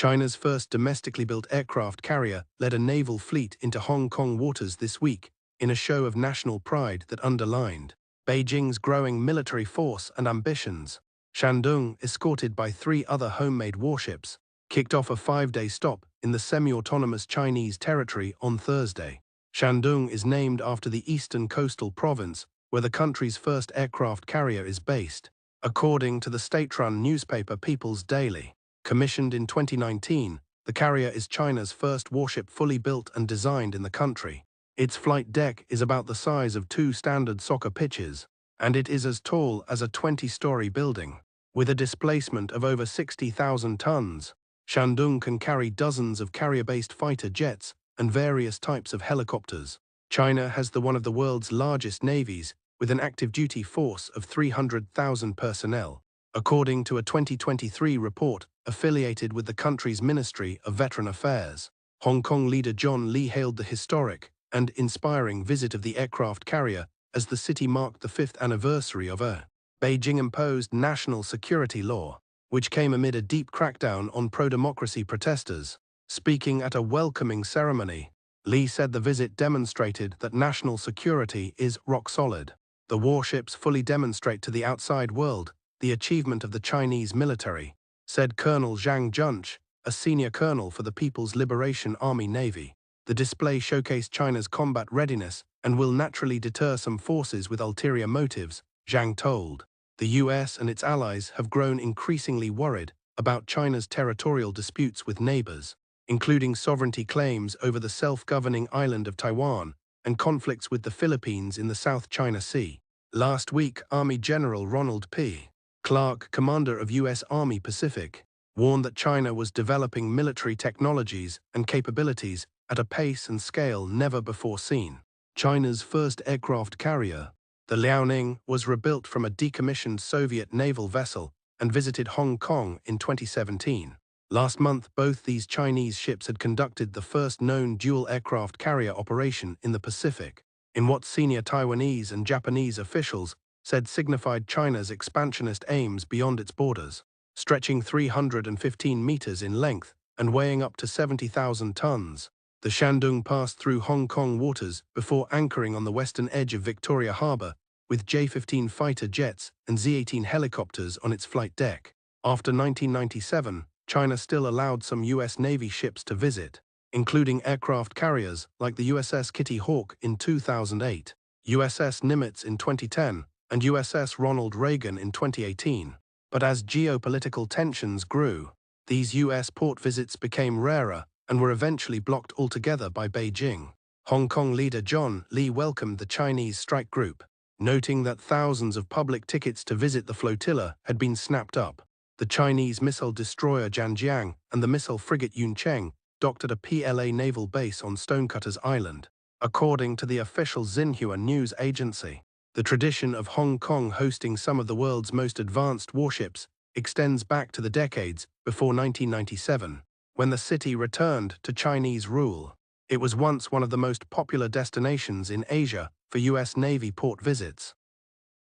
China's first domestically built aircraft carrier led a naval fleet into Hong Kong waters this week in a show of national pride that underlined Beijing's growing military force and ambitions. Shandong, escorted by 3 other homemade warships, kicked off a 5-day stop in the semi-autonomous Chinese territory on Thursday. Shandong is named after the eastern coastal province where the country's first aircraft carrier is based, according to the state-run newspaper People's Daily. Commissioned in 2019, the carrier is China's first warship fully built and designed in the country. Its flight deck is about the size of 2 standard soccer pitches, and it is as tall as a 20-story building. With a displacement of over 60,000 tons, Shandong can carry dozens of carrier-based fighter jets and various types of helicopters. China has one of the world's largest navies, with an active-duty force of 300,000 personnel, according to a 2023 report affiliated with the country's Ministry of Veteran Affairs. Hong Kong leader John Lee hailed the historic and inspiring visit of the aircraft carrier as the city marked the 5th anniversary of a Beijing-imposed national security law, which came amid a deep crackdown on pro-democracy protesters. Speaking at a welcoming ceremony, Lee said the visit demonstrated that national security is rock solid. The warships fully demonstrate to the outside world the achievement of the Chinese military, said Colonel Zhang Junch, a senior colonel for the People's Liberation Army Navy. The display showcased China's combat readiness and will naturally deter some forces with ulterior motives, Zhang told. The US and its allies have grown increasingly worried about China's territorial disputes with neighbors, including sovereignty claims over the self-governing island of Taiwan and conflicts with the Philippines in the South China Sea. Last week, Army General Ronald P. Clark, commander of U.S. Army Pacific, warned that China was developing military technologies and capabilities at a pace and scale never before seen. China's first aircraft carrier, the Liaoning, was rebuilt from a decommissioned Soviet naval vessel and visited Hong Kong in 2017. Last month, both these Chinese ships had conducted the first known dual aircraft carrier operation in the Pacific, in what senior Taiwanese and Japanese officials said signified China's expansionist aims beyond its borders. Stretching 315 meters in length and weighing up to 70,000 tons, the Shandong passed through Hong Kong waters before anchoring on the western edge of Victoria Harbour with J-15 fighter jets and Z-18 helicopters on its flight deck. After 1997, China still allowed some U.S. Navy ships to visit, including aircraft carriers like the USS Kitty Hawk in 2008, USS Nimitz in 2010, and USS Ronald Reagan in 2018. But as geopolitical tensions grew, these U.S. port visits became rarer and were eventually blocked altogether by Beijing. Hong Kong leader John Lee welcomed the Chinese strike group, noting that thousands of public tickets to visit the flotilla had been snapped up. The Chinese missile destroyer Zhanjiang and the missile frigate Yuncheng docked at a PLA naval base on Stonecutters Island, according to the official Xinhua news agency. The tradition of Hong Kong hosting some of the world's most advanced warships extends back to the decades before 1997, when the city returned to Chinese rule. It was once one of the most popular destinations in Asia for U.S. Navy port visits.